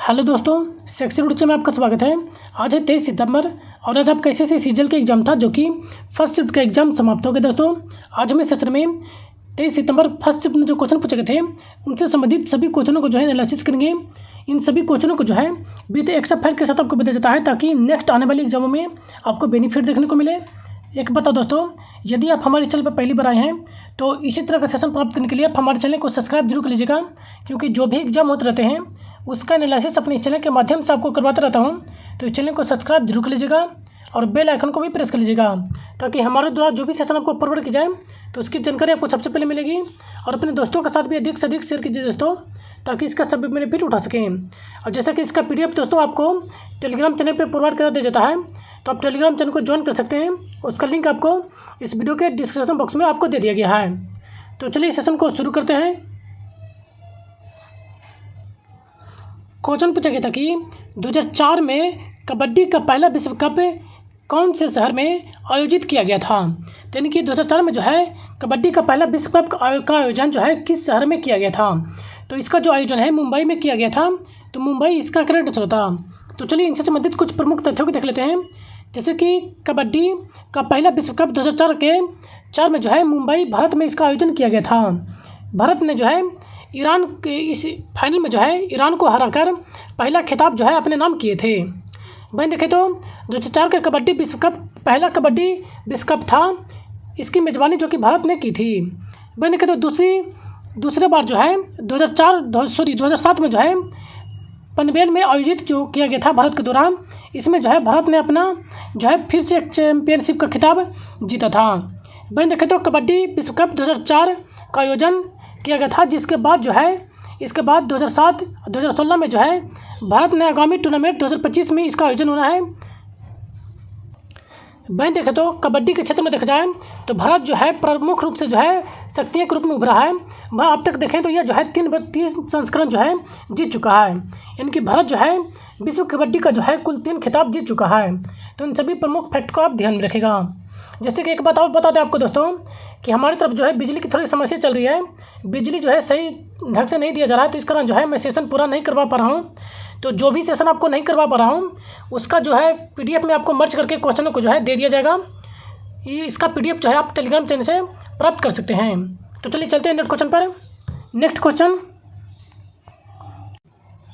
Hello दोस्तों, section root में आपका स्वागत है। आज है 23 सितंबर और आज आपका एसएससी सीजीएल का एग्जाम था जो कि फर्स्ट शिफ्ट का एग्जाम समाप्त हो गया। दोस्तों आज हमें सेशन में 23 सितंबर फर्स्ट शिफ्ट में जो क्वेश्चन पूछे गए थे उनसे संबंधित सभी क्वेश्चनों को जो है एनालिसिस करेंगे। इन सभी क्वेश्चनों को जो है विद एक्स्ट्रा फैक्ट के साथ आपको बताया जाता है ताकि नेक्स्ट आने वाले एग्जामों में आपको बेनिफिट देखने को मिले। एक बता दोस्तों, यदि आप हमारे चैनल पर पहली बार आए हैं तो इसी तरह का सेशन प्राप्त करने के लिए आप हमारे चैनल को सब्सक्राइब जरूर कर लीजिएगा, क्योंकि जो भी एग्जाम होते रहते हैं उसका एनालिसिस अपने चैनल के माध्यम से आपको करवाता रहता हूं। तो चैनल को सब्सक्राइब जरूर कर लीजिएगा और बेल आइकन को भी प्रेस कर लीजिएगा ताकि हमारे द्वारा जो भी सेशन आपको फॉरवर्ड की जाए तो उसकी जानकारी आपको सबसे पहले मिलेगी। और अपने दोस्तों के साथ भी अधिक से अधिक शेयर कीजिए दोस्तों, ताकि इसका सब बेनिफिट उठा सकें। और जैसा कि इसका PDF दोस्तों आपको टेलीग्राम चैनल पर प्रोवाइड करा दिया जाता है, तो आप टेलीग्राम चैनल को ज्वाइन कर सकते हैं। उसका लिंक आपको इस वीडियो के डिस्क्रिप्शन बॉक्स में आपको दे दिया गया है। तो चलिए सेशन को शुरू करते हैं। क्वेश्चन पूछा गया था कि 2004 में कबड्डी का पहला विश्व कप कौन से शहर में आयोजित किया गया था। यानी कि 2004 में जो है कबड्डी का पहला विश्व कप का आयोजन जो है किस शहर में किया गया था। तो इसका जो आयोजन है मुंबई में किया गया था, तो मुंबई इसका करेक्ट आंसर था। तो चलिए इनसे संबंधित कुछ प्रमुख तथ्यों को देख लेते हैं। जैसे कि कबड्डी का पहला विश्व कप 2004 में जो है मुंबई भारत में इसका आयोजन किया गया था। भारत ने जो है ईरान के इस फाइनल में जो है ईरान को हराकर पहला खिताब जो है अपने नाम किए थे। वहीं देखें तो 2004 का कबड्डी विश्व कप पहला कबड्डी विश्व कप था, इसकी मेज़बानी जो कि भारत ने की थी। वहीं देखें तो दूसरे बार जो है 2007 में जो है पनवेल में आयोजित जो किया गया था भारत के दौरान, इसमें जो है भारत ने अपना जो है फिर से एक चैम्पियनशिप का खिताब जीता था। वहीं देखें तो कबड्डी विश्व कप 2004 का आयोजन किया गया था, जिसके बाद जो है इसके बाद 2007-2016 में जो है भारत ने आगामी टूर्नामेंट 2025 में इसका आयोजन होना है। वहीं देखें तो कबड्डी के क्षेत्र में देखा जाए तो भारत जो है प्रमुख रूप से जो है शक्तियों के रूप में उभरा है। वह अब तक देखें तो यह जो है 3 संस्करण जो है जीत चुका है। यानी कि भारत जो है विश्व कबड्डी का जो है कुल 3 खिताब जीत चुका है। तो इन सभी प्रमुख फैक्ट को आप ध्यान में रखिएगा। जैसे कि एक बात और बता दें आपको दोस्तों कि हमारी तरफ जो है बिजली की थोड़ी समस्या चल रही है। बिजली जो है सही ढंग से नहीं दिया जा रहा है, तो इस कारण जो है मैं सेशन पूरा नहीं करवा पा रहा हूँ। तो जो भी सेशन आपको नहीं करवा पा रहा हूँ उसका जो है PDF में आपको मर्ज करके क्वेश्चनों को जो है दे दिया जाएगा। इसका PDF जो है आप टेलीग्राम चैनल से प्राप्त कर सकते हैं। तो चलिए चलते हैं नेक्स्ट क्वेश्चन पर। नेक्स्ट क्वेश्चन,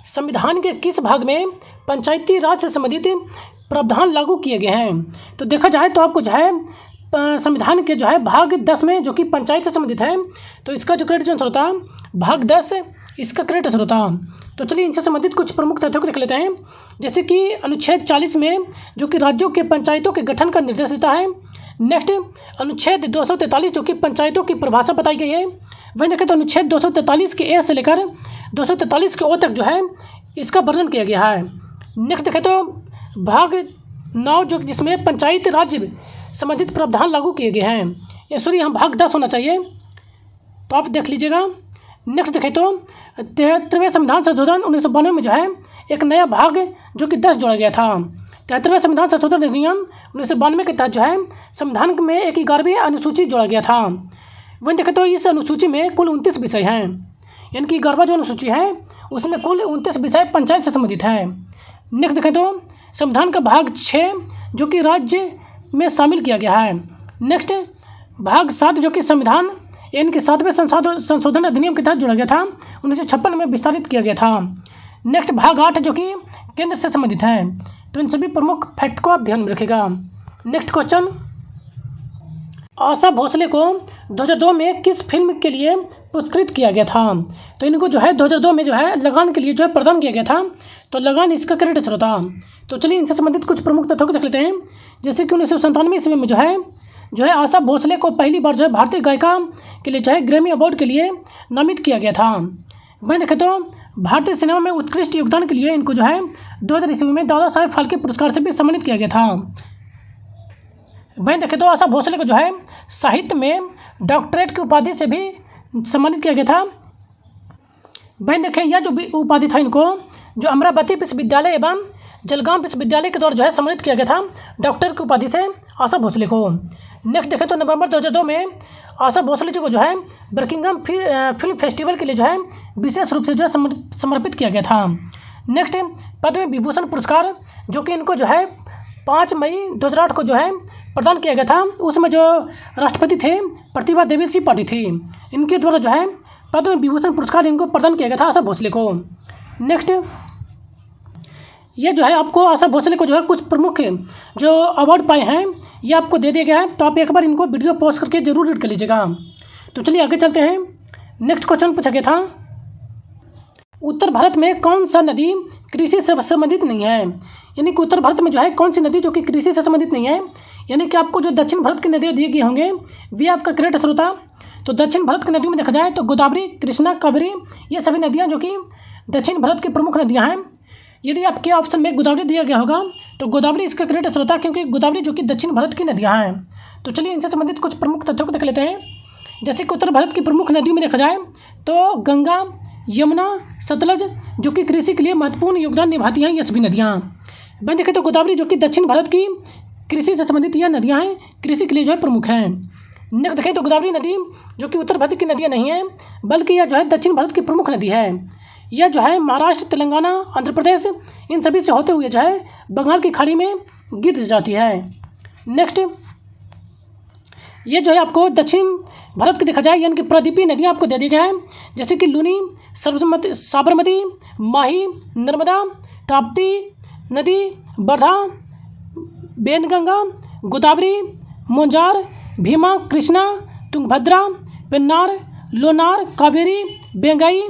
संविधान के किस भाग में पंचायती राज से संबंधित प्रावधान लागू किए गए हैं। तो देखा जाए तो आपको जो है संविधान के जो है भाग 10 में जो कि पंचायत से संबंधित है, तो इसका जो करेक्ट आंसर होता भाग 10 इसका करेक्ट आंसर होता। तो चलिए इनसे संबंधित कुछ प्रमुख तथ्यों को देख लेते हैं। जैसे कि अनुच्छेद 40 में जो कि राज्यों के पंचायतों के गठन का निर्देश देता है। नेक्स्ट अनुच्छेद 243 जो कि पंचायतों की परिभाषा बताई गई है। वहीं देखें तो अनुच्छेद 243 के ए से लेकर 243 के ओ तक जो है इसका वर्णन किया गया है। नेक्स्ट देखें तो भाग 9 जो जिसमें पंचायत राज्य संबंधित प्रावधान लागू किए गए हैं। ये सॉरी यहाँ भाग 10 होना चाहिए, तो आप देख लीजिएगा। नेक्स्ट देखें तो 73वें संविधान संशोधन 1992 में जो है एक नया भाग जो कि 10 जोड़ा गया था। 73वें संविधान संशोधन अधिनियम 1992 के तहत जो है संविधान में एक 11वीं अनुसूची जोड़ा गया था। वहीं देखें तो इस अनुसूची में कुल 29 विषय हैं। यानी कि 11वां जो अनुसूची है उसमें कुल 29 विषय पंचायत से संबंधित है। नेक्स्ट देखें तो संविधान का भाग 6 जो कि राज्य में शामिल किया गया है। नेक्स्ट भाग 7 जो कि संविधान यानी कि 7वें संशोधन अधिनियम के तहत जोड़ा गया था, 1956 में विस्तारित किया गया था। नेक्स्ट भाग 8 जो कि केंद्र से संबंधित है। तो इन सभी प्रमुख फैक्ट को आप ध्यान में रखिएगा। नेक्स्ट क्वेश्चन, आशा भोसले को 2002 में किस फिल्म के लिए पुरस्कृत किया गया था। तो इनको जो है 2002 में जो है लगान के लिए जो है प्रदान किया गया था। तो लगान इसका करेक्ट आंसर था। तो चलिए इनसे संबंधित कुछ प्रमुख तथ्यों को देख लेते हैं। जैसे कि 1997 ईस्वी में जो है आशा भोसले को पहली बार जो है भारतीय गायिका के लिए जो है ग्रैमी अवार्ड के लिए नामित किया गया था। वहीं देखें तो भारतीय सिनेमा में उत्कृष्ट योगदान के लिए इनको जो है 2000 ईस्वी में दादा साहेब फाल्के पुरस्कार से भी सम्मानित किया गया था। वहीं देखें तो आशा भोसले को जो है साहित्य में डॉक्टरेट की उपाधि से भी सम्मानित किया गया था। वहीं देखें यह जो उपाधि था इनको जो अमरावती विश्वविद्यालय एवं जलगांव विश्वविद्यालय के द्वारा जो है सम्मानित किया गया था डॉक्टर की उपाधि से आशा भोसले को। नेक्स्ट देखें तो नवंबर 2002 में आशा भोसले जी को जो है बर्किंघम फिल्म फेस्टिवल के लिए जो है विशेष रूप से जो है समर्पित किया गया था। नेक्स्ट पद्म विभूषण पुरस्कार जो कि इनको जो है 5 मई 2008 को जो है प्रदान किया गया था। उसमें जो राष्ट्रपति थे प्रतिभा देवी सिंह पाटिल थी, इनके द्वारा जो है पद्म विभूषण पुरस्कार इनको प्रदान किया गया था आशा भोसले को। नेक्स्ट ये जो है आपको आशा भोसले को जो है कुछ प्रमुख जो अवार्ड पाए हैं ये आपको दे दिया गया है, तो आप एक बार इनको वीडियो पॉज करके जरूर रीड कर लीजिएगा। तो चलिए आगे चलते हैं। नेक्स्ट क्वेश्चन पूछा गया था, उत्तर भारत में कौन सा नदी कृषि से संबंधित नहीं है। यानी कि उत्तर भारत में जो है कौन सी नदी जो कि कृषि से संबंधित नहीं है। यानी कि आपको जो दक्षिण भारत की नदियाँ दिए गए होंगे वे आपका करेक्ट आंसर होता। तो दक्षिण भारत की नदियों में देखा जाए तो गोदावरी, कृष्णा, कावेरी ये सभी नदियाँ जो कि दक्षिण भारत की प्रमुख नदियाँ हैं। यदि आपके ऑप्शन में गोदावरी दिया गया होगा तो गोदावरी इसका करेक्ट आंसर होता, क्योंकि गोदावरी जो कि दक्षिण भारत की नदियाँ हैं। तो चलिए इनसे संबंधित कुछ प्रमुख तथ्यों को देख लेते हैं। जैसे कि उत्तर भारत की प्रमुख नदियों में देखा जाए तो गंगा, यमुना, सतलज जो कि कृषि के लिए महत्वपूर्ण योगदान निभाती हैं ये सभी नदियाँ। वहीं देखें तो गोदावरी जो कि दक्षिण भारत की कृषि से संबंधित यह नदियाँ हैं, कृषि के लिए जो है प्रमुख हैं। नेक्स्ट देखें तो गोदावरी नदी जो कि उत्तर भारत की नदियाँ नहीं है बल्कि यह जो है दक्षिण भारत की प्रमुख नदी है। यह जो है महाराष्ट्र, तेलंगाना, आंध्र प्रदेश इन सभी से होते हुए जो है बंगाल की खाड़ी में गिर जाती है। नेक्स्ट ये जो है आपको दक्षिण भारत की देखा जाए यानी कि प्रायद्वीपीय नदियाँ आपको दे दी गया है, जैसे कि लूनी, साबरमती, माही, नर्मदा, ताप्ती नदी, वर्धा, बेनगंगा, गोदावरी, मोंजार, भीमा, कृष्णा, तुंगभद्रा, पेन्नार, लोनार, कावेरी, बेंगई,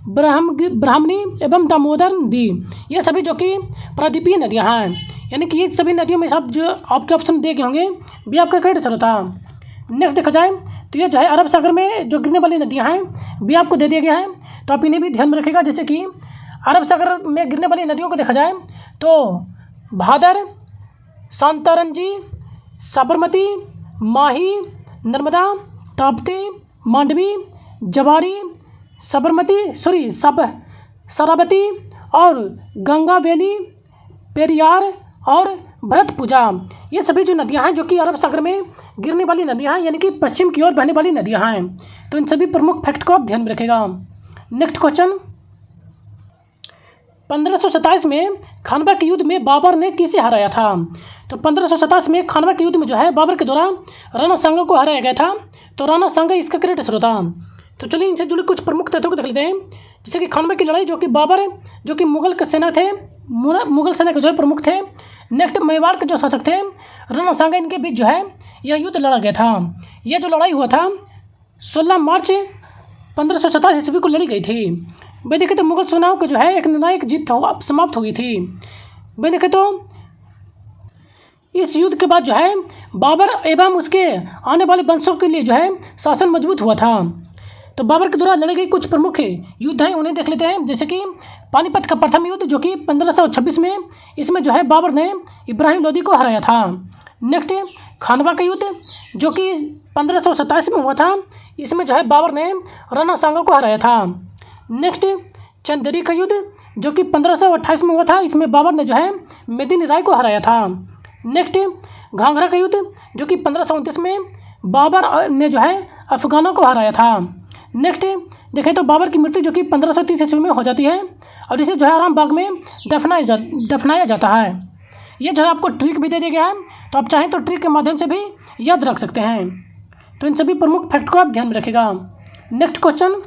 ब्राह्मणी एवं दामोदर नदी ये सभी जो कि प्रायद्वीपीय नदियाँ हैं। यानी कि ये सभी नदियों में सब जो आपके ऑप्शन दिए गए होंगे भी आपका करेक्ट आंसर होता। नेक्स्ट देखा जाए तो ये जो है अरब सागर में जो गिरने वाली नदियाँ हैं भी आपको दे दिया गया है, तो आप इन्हें भी ध्यान में रखिएगा। जैसे कि अरब सागर में गिरने वाली नदियों को देखा जाए तो भादर, सांतारंजी, साबरमती, माही, नर्मदा, ताप्ती, मांडवी, जवारी, शरावती और गंगावेली, पेरियार और भरतपुजा ये सभी जो नदियां हैं जो कि अरब सागर में गिरने वाली नदियां हैं यानी कि पश्चिम की ओर बहने वाली नदियां हैं। तो इन सभी प्रमुख फैक्ट को आप ध्यान में रखेगा। नेक्स्ट क्वेश्चन, 1527 में खानवा के युद्ध में बाबर ने किसे हराया था। तो 1527 में खानवा के युद्ध में जो है बाबर के द्वारा राणा सांगा को हराया गया था, तो राणा सांगा इसका करेक्ट आंसर होता। तो चलिए इनसे जुड़े कुछ प्रमुख तथ्यों को देख लेते हैं। जैसे कि खानवा की लड़ाई जो कि बाबर जो कि मुगल के सेना थे, मुगल सेना के जो है प्रमुख थे। नेक्स्ट मेवाड़ के जो शासक थे राणा सांगा, इनके बीच जो है यह युद्ध लड़ा गया था। यह जो लड़ाई हुआ था 16 मार्च 1527 ईस्वी को लड़ी गई थी। भाई देखे तो मुगल सेनाओं की जो है एक निर्णायक जीत समाप्त हुई थी। भाई देखे तो इस युद्ध के बाद जो है बाबर एवं उसके आने वाले वंशों के लिए जो है शासन मजबूत हुआ था। तो बाबर के द्वारा लड़ी गई कुछ प्रमुख युद्ध हैं उन्हें देख लेते हैं। जैसे कि पानीपत का प्रथम युद्ध जो कि 1526 में, इसमें जो है बाबर ने इब्राहिम लोदी को हराया था। नेक्स्ट खानवा का युद्ध जो कि 1527 में हुआ था, इसमें जो है बाबर ने राणा सांगा को हराया था। नेक्स्ट चंदेरी का युद्ध जो कि 1528 में हुआ था, इसमें बाबर ने जो है मेदिनी राय को हराया था। नेक्स्ट घाघरा का युद्ध जो कि 1529 में बाबर ने जो है अफगानों को हराया था। नेक्स्ट देखें तो बाबर की मृत्यु जो कि 1530 ईस्वी में हो जाती है और इसे जो है आराम बाग में दफनाया जाता है। ये जो है आपको ट्रिक भी दे दिया गया है, तो आप चाहें तो ट्रिक के माध्यम से भी याद रख सकते हैं। तो इन सभी प्रमुख फैक्ट को आप ध्यान में रखिएगा। नेक्स्ट क्वेश्चन,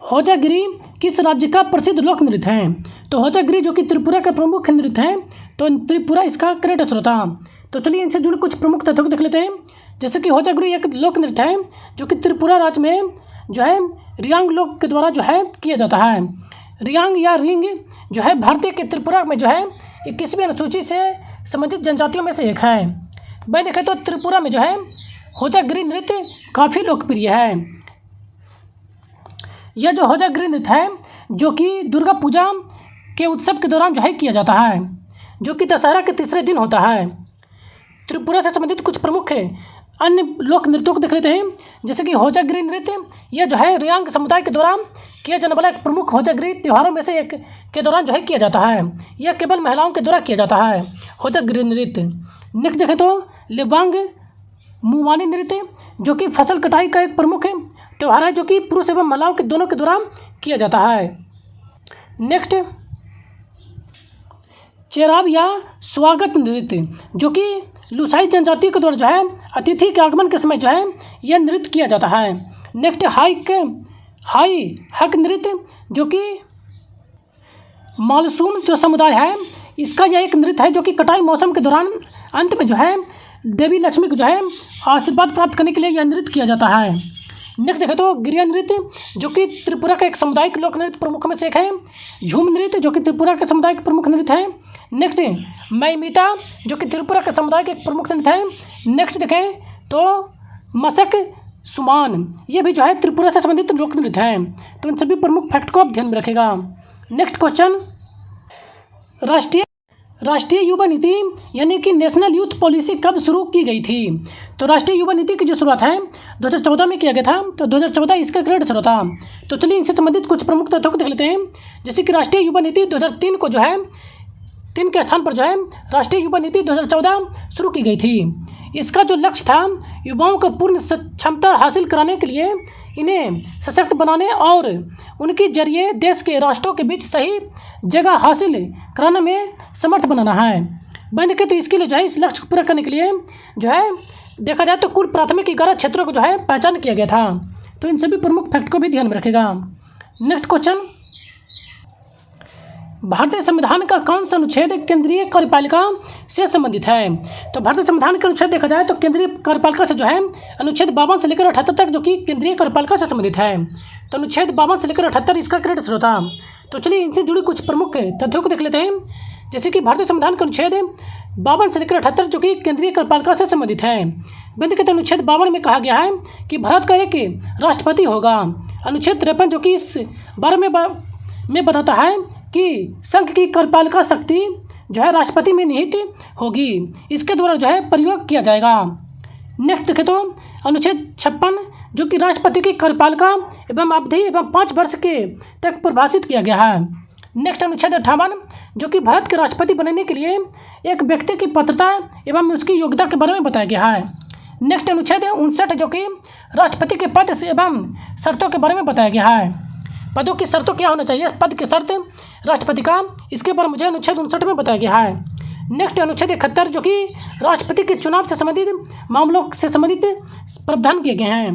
होजागिरी किस राज्य का प्रसिद्ध लोक नृत्य है। तो होजागिरी जो कि त्रिपुरा का प्रमुख नृत्य है, तो त्रिपुरा इसका करेक्ट आंसर होता। तो चलिए इनसे जुड़े कुछ प्रमुख तथ्यों को देख लेते हैं। जैसे कि होजागिरी एक लोक नृत्य है जो कि त्रिपुरा राज्य में जो है रियांग लोक के द्वारा जो है किया जाता है। रियांग या रिंग जो है भारतीय के त्रिपुरा में जो है 21वीं अनुसूची से संबंधित जनजातियों में से एक है। भाई देखें तो त्रिपुरा में जो है होजागिरी नृत्य काफ़ी लोकप्रिय है। यह जो होजागिरी नृत्य है जो कि दुर्गा पूजा के उत्सव के दौरान जो है किया जाता है, जो कि दशहरा के तीसरे दिन होता है। त्रिपुरा से संबंधित कुछ प्रमुख अन्य लोक नृत्यों को देख लेते हैं। जैसे कि होजागिरी नृत्य यह जो है रियांग समुदाय के द्वारा किया जाने वाला एक प्रमुख होजागिरी त्योहारों में से एक के दौरान जो है किया जाता है। यह केवल महिलाओं के द्वारा किया जाता है होजागिरी नृत्य। नेक्स्ट देखें तो लिबांग मुवानी नृत्य जो कि फसल कटाई का एक प्रमुख त्यौहार है, जो कि पुरुष एवं महिलाओं के दोनों के द्वारा किया जाता है। नेक्स्ट, चेराव या स्वागत नृत्य, जो कि लुसाई जनजाति के द्वारा जो है अतिथि के आगमन के समय जो है यह नृत्य किया जाता है। नेक्स्ट, हाई हक नृत्य, जो कि मालसून जो समुदाय है इसका यह एक नृत्य है जो कि कटाई मौसम के दौरान अंत में जो है देवी लक्ष्मी को जो है आशीर्वाद प्राप्त करने के लिए यह नृत्य किया जाता है। नेक्स्ट देखें तो गिरिया नृत्य, जो कि त्रिपुरा का एक सामुदायिक लोक नृत्य प्रमुख में से एक है। झूम नृत्य, जो कि त्रिपुरा के समुदाय का प्रमुख नृत्य है। नेक्स्ट, मैमीता, जो कि त्रिपुरा के समुदाय का एक प्रमुख नृत्य है। नेक्स्ट देखें तो मशक सुमान, ये भी जो है त्रिपुरा से संबंधित लोक नृत्य है। तो इन सभी प्रमुख फैक्ट को आप ध्यान में रखेगा। नेक्स्ट क्वेश्चन, राष्ट्रीय युवा नीति यानी कि नेशनल यूथ पॉलिसी कब शुरू की गई थी? तो राष्ट्रीय युवा नीति की जो शुरुआत है 2014 में किया गया था। तो 2014 इसका क्रेडिट शुरू था। तो चलिए इनसे संबंधित कुछ प्रमुख तथ्यों को देख लेते हैं। जैसे कि राष्ट्रीय युवा नीति 2003 को जो है 3 के स्थान पर जो है राष्ट्रीय युवा नीति 2014 शुरू की गई थी। इसका जो लक्ष्य था युवाओं को पूर्ण क्षमता हासिल कराने के लिए इन्हें सशक्त बनाने और उनके जरिए देश के राष्ट्रों के बीच सही जगह हासिल कराने में समर्थ बनाना है। बंद के तो इसके लिए जो है इस लक्ष्य को पूरा करने के लिए जो है देखा जाए तो कुल प्राथमिक 11 क्षेत्रों को जो है पहचान किया गया था। तो इन सभी प्रमुख फैक्ट को भी ध्यान में रखेगा। नेक्स्ट क्वेश्चन, भारतीय संविधान का कौन सा अनुच्छेद केंद्रीय कार्यपालिका से संबंधित है? तो भारतीय संविधान के अनुच्छेद देखा जाए तो केंद्रीय कार्यपालिका से जो है अनुच्छेद 52 से लेकर 78 तक, जो कि केंद्रीय कार्यपालिका से संबंधित है। तो अनुच्छेद 52 से लेकर 78 इसका क्रेडिट शुरू था। तो चलिए इनसे जुड़ी कुछ प्रमुख तथ्यों को देख लेते हैं। जैसे कि भारतीय संविधान का अनुच्छेद 52 से लेकर 78 जो कि केंद्रीय कार्यपालिका से संबंधित है। बिंद के अनुच्छेद 52 में कहा गया है कि भारत का एक राष्ट्रपति होगा। अनुच्छेद 53 जो कि इस बारे में बताता है कि संघ की कार्यपालिका शक्ति जो है राष्ट्रपति में निहित होगी, इसके द्वारा जो है प्रयोग किया जाएगा। नेक्स्ट देखें तो अनुच्छेद 56 जो कि राष्ट्रपति की कार्यपालिका एवं अवधि एवं 5 वर्ष के तक परिभाषित किया गया है। नेक्स्ट अनुच्छेद 58 जो कि भारत के राष्ट्रपति बनने के लिए एक व्यक्ति की पात्रता एवं उसकी योग्यता के बारे में बताया गया है। नेक्स्ट अनुच्छेद 59 जो कि राष्ट्रपति के पद एवं शर्तों के बारे में बताया गया है। पदों की शर्तों क्या होना चाहिए, पद की शर्त राष्ट्रपति का, इसके बारे में मुझे अनुच्छेद 59 में बताया गया है। नेक्स्ट अनुच्छेद 71 जो कि राष्ट्रपति के चुनाव से संबंधित मामलों से संबंधित प्रावधान किए गए हैं।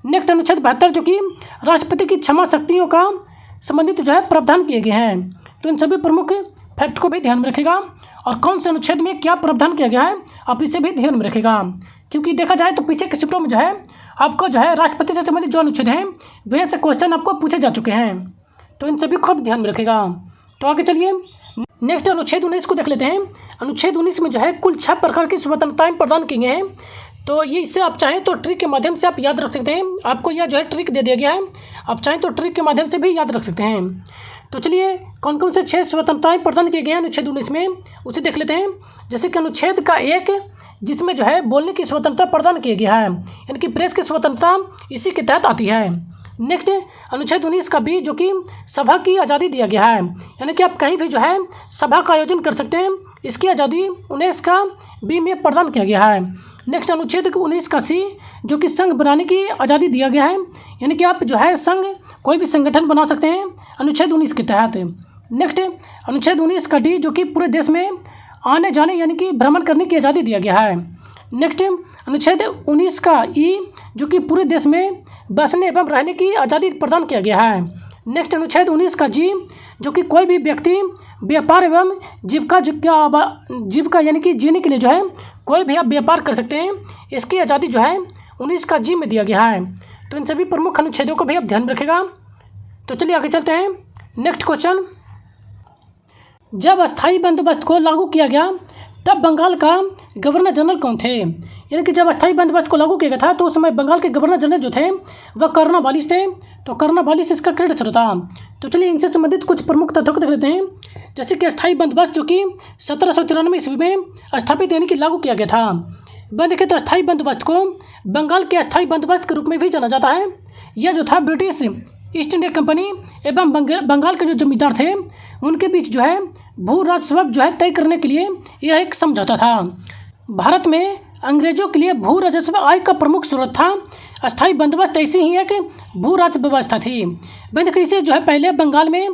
नेक्स्ट अनुच्छेद 72 जो कि राष्ट्रपति की क्षमा शक्तियों का संबंधित जो है प्रावधान किए गए हैं। तो इन सभी प्रमुख फैक्ट को भी ध्यान में रखेगा और कौन से अनुच्छेद में क्या प्रावधान किया गया है आप इसे भी ध्यान में रखेगा, क्योंकि देखा जाए तो पीछे के शिफ्टों में जो है आपको जो है राष्ट्रपति से संबंधित जो अनुच्छेद हैं वह से क्वेश्चन आपको पूछे जा चुके हैं। तो इन सभी को आप ध्यान में रखेगा। तो आगे चलिए नेक्स्ट अनुच्छेद 19 को देख लेते हैं। अनुच्छेद 19 में जो है कुल 6 प्रकार की स्वतंत्रताएं प्रदान की गई हैं। तो ये इससे आप चाहें तो ट्रिक के माध्यम से आप याद रख सकते हैं। आपको यह जो है ट्रिक दे दिया गया है, आप चाहें तो ट्रिक के माध्यम से भी याद रख सकते हैं। तो चलिए कौन कौन से 6 स्वतंत्रताएं प्रदान किए गए हैं अनुच्छेद 19 में उसे देख लेते हैं। जैसे कि अनुच्छेद का 1 जिसमें जो है बोलने की स्वतंत्रता प्रदान किया गया है, यानी कि प्रेस की स्वतंत्रता इसी के तहत आती है। नेक्स्ट अनुच्छेद 19 का बी जो कि सभा की आज़ादी दिया गया है, यानी कि आप कहीं भी जो है सभा का आयोजन कर सकते हैं, इसकी आज़ादी 19 का बी में प्रदान किया गया है। नेक्स्ट अनुच्छेद 19 का सी जो कि संघ बनाने की आज़ादी दिया गया है, यानी कि आप जो है संघ कोई भी संगठन बना सकते हैं अनुच्छेद 19 के तहत। नेक्स्ट अनुच्छेद 19 का डी जो कि पूरे देश में आने जाने यानी कि भ्रमण करने की आज़ादी दिया गया है। नेक्स्ट अनुच्छेद 19 का ई जो कि पूरे देश में बसने एवं रहने की आज़ादी प्रदान किया गया है। नेक्स्ट अनुच्छेद 19 का जी जो कि कोई भी व्यक्ति व्यापार एवं जीविका यानी कि जीने के लिए जो है कोई भी आप व्यापार कर सकते हैं, इसकी आज़ादी जो है 19 का जी में दिया गया है। तो इन सभी प्रमुख अनुच्छेदों को भी आप ध्यान रखेगा। तो चलिए आगे चलते हैं। नेक्स्ट क्वेश्चन, जब अस्थायी बंदोबस्त को लागू किया गया तब बंगाल का गवर्नर जनरल कौन थे? यानी कि जब अस्थायी बंदोबस्त को लागू किया गया था तो उस समय बंगाल के गवर्नर जनरल जो थे वह कर्नावालिस थे। तो कर्नावालिस इसका क्रेडिट था। तो चलिए इनसे संबंधित कुछ प्रमुख तथ्यों को देख लेते हैं। जैसे कि अस्थायी बंदोबस्त जो कि 1793 ईस्वी में स्थापित यानी कि लागू किया गया था। वह देखें तो अस्थायी बंदोबस्त को बंगाल के अस्थायी बंदोबस्त के रूप में भी जाना जाता है। यह जो था ब्रिटिश ईस्ट इंडिया कंपनी एवं बंगाल के जो जमींदार थे उनके बीच जो है भू राजस्व जो है तय करने के लिए यह एक समझौता था। भारत में अंग्रेजों के लिए भू राजस्व आय का प्रमुख स्रोत था। अस्थायी बंदोबस्त ऐसी ही है कि भू राजस्व व्यवस्था थी। बंद इसे जो है पहले बंगाल में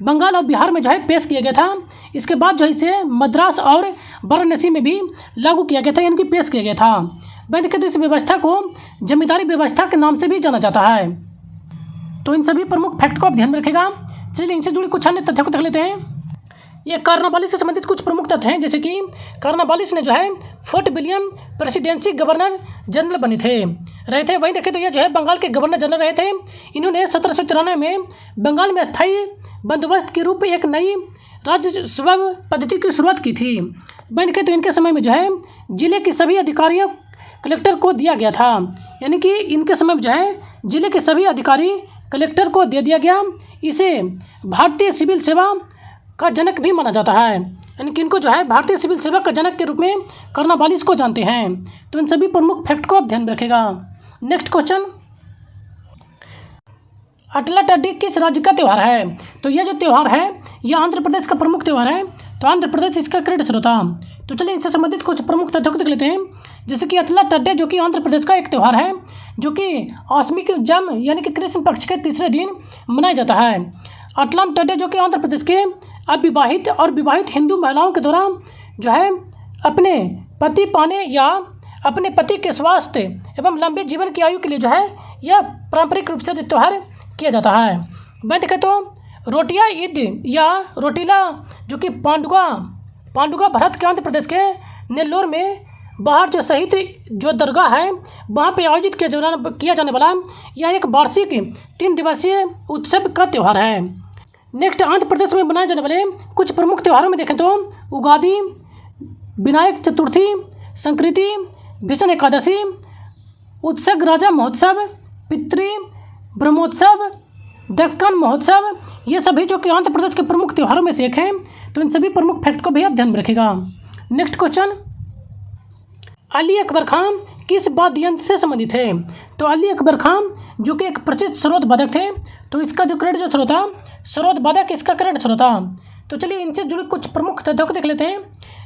बंगाल और बिहार में जो है पेश किया गया था। इसके बाद जो है इसे मद्रास और वाराणसी में भी लागू किया गया था, यानी कि पेश किया गया था। वह देखें तो इस व्यवस्था को जमींदारी व्यवस्था के नाम से भी जाना जाता है। तो इन सभी प्रमुख फैक्ट को आप ध्यान में रखेगा। चलिए इनसे जुड़े कुछ अन्य तथ्यों को देख लेते हैं। ये कार्नावालिस से संबंधित कुछ प्रमुख तथ्य हैं, जैसे कि कार्नावालिस ने जो है fort William presidency governor general बने रहे थे। वहीं देखें तो ये जो है बंगाल के गवर्नर जनरल रहे थे। इन्होंने 1793 में बंगाल में स्थायी बंदोबस्त के रूप में एक नई राजस्व पद्धति की शुरुआत की थी। वहीं देखें तो इनके समय में जो है जिले के सभी अधिकारियों कलेक्टर को दिया गया था, यानी कि इनके समय में जो है जिले के सभी अधिकारी कलेक्टर को दे दिया गया। इसे भारतीय सिविल सेवा का जनक भी माना जाता है, यानी कि इनको जो है भारतीय सिविल सेवा का जनक के रूप में कार्नावालिस को जानते हैं। तो इन सभी प्रमुख फैक्ट को आप ध्यान में रखेगा। नेक्स्ट क्वेश्चन, अटलाटाडी किस राज्य का त्यौहार है? तो यह जो त्यौहार है यह आंध्र प्रदेश का प्रमुख त्यौहार है। तो आंध्र प्रदेश इसका क्रेडिट स्रोत था। तो चलिए इससे संबंधित कुछ प्रमुख तथ्यों को देख लेते हैं। जैसे कि अटलाटाडी जो कि आंध्र प्रदेश का एक त्यौहार है, जो कि आसमिक जम यानी कि कृष्ण पक्ष के तीसरे दिन मनाया जाता है। अटलम टड्डे जो कि आंध्र प्रदेश के अविवाहित और विवाहित हिंदू महिलाओं के द्वारा जो है अपने पति पाने या अपने पति के स्वास्थ्य एवं लंबे जीवन की आयु के लिए जो है यह पारंपरिक रूप से त्यौहार किया जाता है। मैं देखें तो रोटिया ईद या रोटीला जो कि पांडुगा भारत के आंध्र प्रदेश के नेल्लोर में बाहर जो शहीद जो दरगाह है वहाँ पे आयोजित किया जाने वाला यह एक वार्षिक 3 दिवसीय उत्सव का त्यौहार है। नेक्स्ट, आंध्र प्रदेश में मनाए जाने वाले कुछ प्रमुख त्योहारों में देखें तो उगादी, विनायक चतुर्थी, संक्रांति, भीषण एकादशी, उत्सव राजा महोत्सव, पितृ ब्रह्मोत्सव, दक्कन महोत्सव, ये सभी जो कि आंध्र प्रदेश के प्रमुख त्योहारों में से एक हैं। तो इन सभी प्रमुख फैक्ट को भी आप ध्यान में रखिएगा। नेक्स्ट क्वेश्चन, अली अकबर खान किस वाद्य यंत्र से संबंधित है? तो अली अकबर खान जो कि एक प्रसिद्ध सरोद वादक थे। तो इसका जो क्रेडिट जो स्रोत था सरोद वादक, इसका क्रेडिट स्रोत था। तो चलिए इनसे जुड़े कुछ प्रमुख तथ्यों को देख लेते हैं।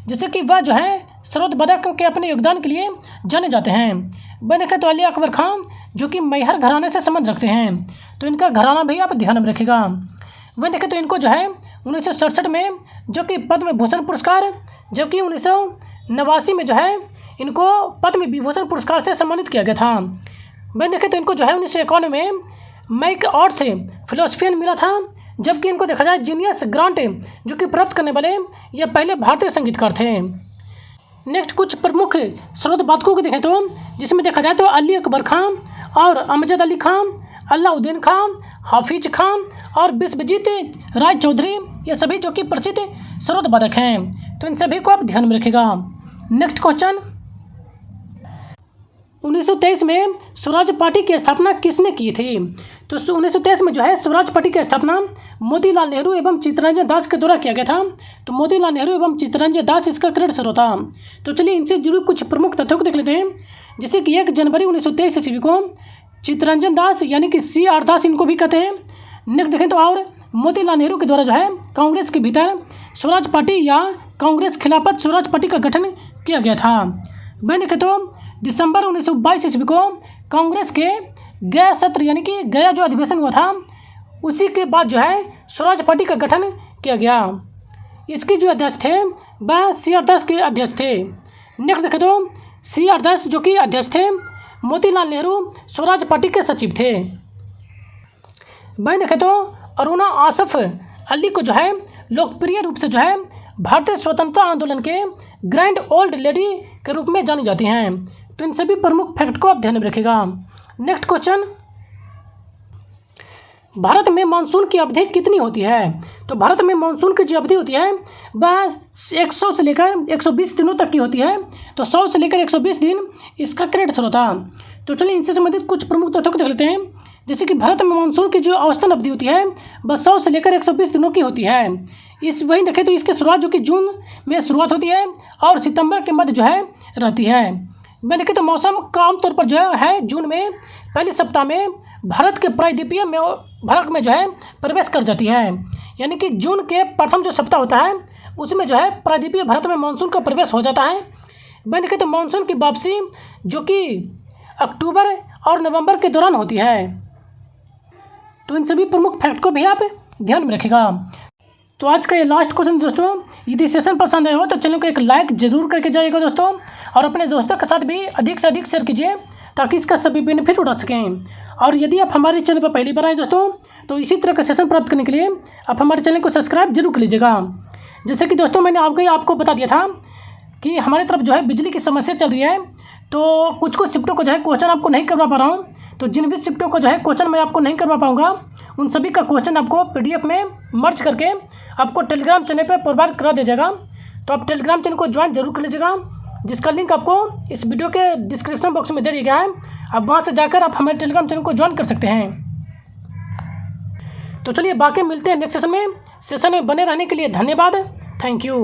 जैसे कि वह जो है सरोद वादक के अपने योगदान के लिए जाने जाते हैं। वह देखें तो अली अकबर खान जो कि मैहर घराने से संबंध रखते हैं। तो इनका घराना भी आप ध्यान में रखिएगा। वह देखें तो इनको जो है 1967 में जो कि पद्म भूषण पुरस्कार, जबकि 1989 में जो है इनको पद्म विभूषण पुरस्कार से सम्मानित किया गया था। वह देखें तो इनको जो है 1951 में मैक अर्थ फिलोसफियन मिला था, जबकि इनको देखा जाए जीनियस ग्रांट जो कि प्राप्त करने वाले यह पहले भारतीय संगीतकार थे। नेक्स्ट, कुछ प्रमुख स्रोत वादकों को देखें तो जिसमें देखा जाए तो अली अकबर खान और अमजद अली खान, अलाउद्दीन खान, हाफिज खान और विश्वजीत राय चौधरी, ये सभी जो कि प्रसिद्ध स्रोत वादक हैं। तो इन सभी को आप ध्यान में रखिएगा। नेक्स्ट क्वेश्चन, 1923 में स्वराज पार्टी की स्थापना किसने की थी? तो 1923 में जो है स्वराज पार्टी की स्थापना मोतीलाल नेहरू एवं चित्तरंजन दास के द्वारा किया गया था। तो मोतीलाल नेहरू एवं चित्तरंजन दास इसका क्रेडिट स्रोत था। तो चलिए इनसे जुड़े कुछ प्रमुख तथ्यों को देख लेते हैं। जैसे कि 1 जनवरी 1923 ईस्वी को चित्तरंजन दास यानी कि CR दास इनको भी कहते हैं। नेक्स्ट देखें तो और मोतीलाल नेहरू के द्वारा जो है कांग्रेस के भीतर स्वराज पार्टी या कांग्रेस खिलाफत स्वराज पार्टी का गठन किया गया था। वह देखें तो दिसंबर 1922 ईस्वी को कांग्रेस के गया सत्र यानी कि गया जो अधिवेशन हुआ था उसी के बाद जो है स्वराज पार्टी का गठन किया गया। इसके जो अध्यक्ष थे वह CR दास के अध्यक्ष थे। नेक्स्ट देखें तो CR दास जो कि अध्यक्ष थे, मोतीलाल नेहरू स्वराज पार्टी के सचिव थे। वहीं देखें तो अरुणा आसफ अली को जो है लोकप्रिय रूप से जो है भारतीय स्वतंत्रता आंदोलन के ग्रैंड ओल्ड लेडी के रूप में जानी जाती हैं। तो इन सभी प्रमुख फैक्ट को आप ध्यान में रखिएगा। नेक्स्ट क्वेश्चन, भारत में मानसून की अवधि कितनी होती है? तो भारत में मानसून की जो अवधि होती है वह 100 से लेकर 120 दिनों तक की होती है। तो 100 से लेकर 120 दिन इसका क्रेडिट स्रोत था। तो चलिए इनसे संबंधित कुछ प्रमुख तथ्यों को देख लेते हैं। जैसे कि भारत में मानसून की जो औसतन अवधि होती है वह 100 से लेकर 120 दिनों की होती है। वहीं देखें तो इसकी शुरुआत जो कि जून में शुरुआत होती है और सितंबर के मध्य जो है रहती है। मैं देखें तो मौसम का आमतौर पर जो है जून में पहले सप्ताह में भारत के प्रायद्वीपीय में भारत में जो है प्रवेश कर जाती है। यानी कि जून के प्रथम जो सप्ताह होता है उसमें जो है प्रायद्वीपीय भारत में मानसून का प्रवेश हो जाता है। मैं देखें तो मानसून की वापसी जो कि अक्टूबर और नवंबर के दौरान होती है। तो इन सभी प्रमुख फैक्ट को भी आप ध्यान में रखिएगा। तो आज का ये लास्ट क्वेश्चन दोस्तों, यदि सेशन पसंद आया हो तो चैनल को एक लाइक जरूर करके जाइएगा दोस्तों, और अपने दोस्तों के साथ भी अधिक से अधिक शेयर कीजिए ताकि इसका सभी बेनिफिट उठा सकें। और यदि आप हमारे चैनल पर पहली बार आए दोस्तों तो इसी तरह का सेशन प्राप्त करने के लिए आप हमारे चैनल को सब्सक्राइब जरूर कर लीजिएगा। जैसे कि दोस्तों मैंने आपको बता दिया था कि हमारी तरफ जो है बिजली की समस्या चल रही है, तो कुछ शिफ्टों को जो है क्वेश्चन आपको नहीं करवा पा रहा हूँ। तो जिन भी शिफ्टों को जो है क्वेश्चन मैं आपको नहीं करवा पाऊँगा उन सभी का क्वेश्चन आपको PDF में मर्ज करके आपको टेलीग्राम चैनल पर प्रोवाइड करा दिया जाएगा। तो आप टेलीग्राम चैनल को ज्वाइन जरूर कर लीजिएगा, जिसका लिंक आपको इस वीडियो के डिस्क्रिप्शन बॉक्स में दे दिया गया है। आप वहाँ से जाकर आप हमारे टेलीग्राम चैनल को ज्वाइन कर सकते हैं। तो चलिए बाकी मिलते हैं नेक्स्ट सेशन में। सेशन में बने रहने के लिए धन्यवाद। Thank you.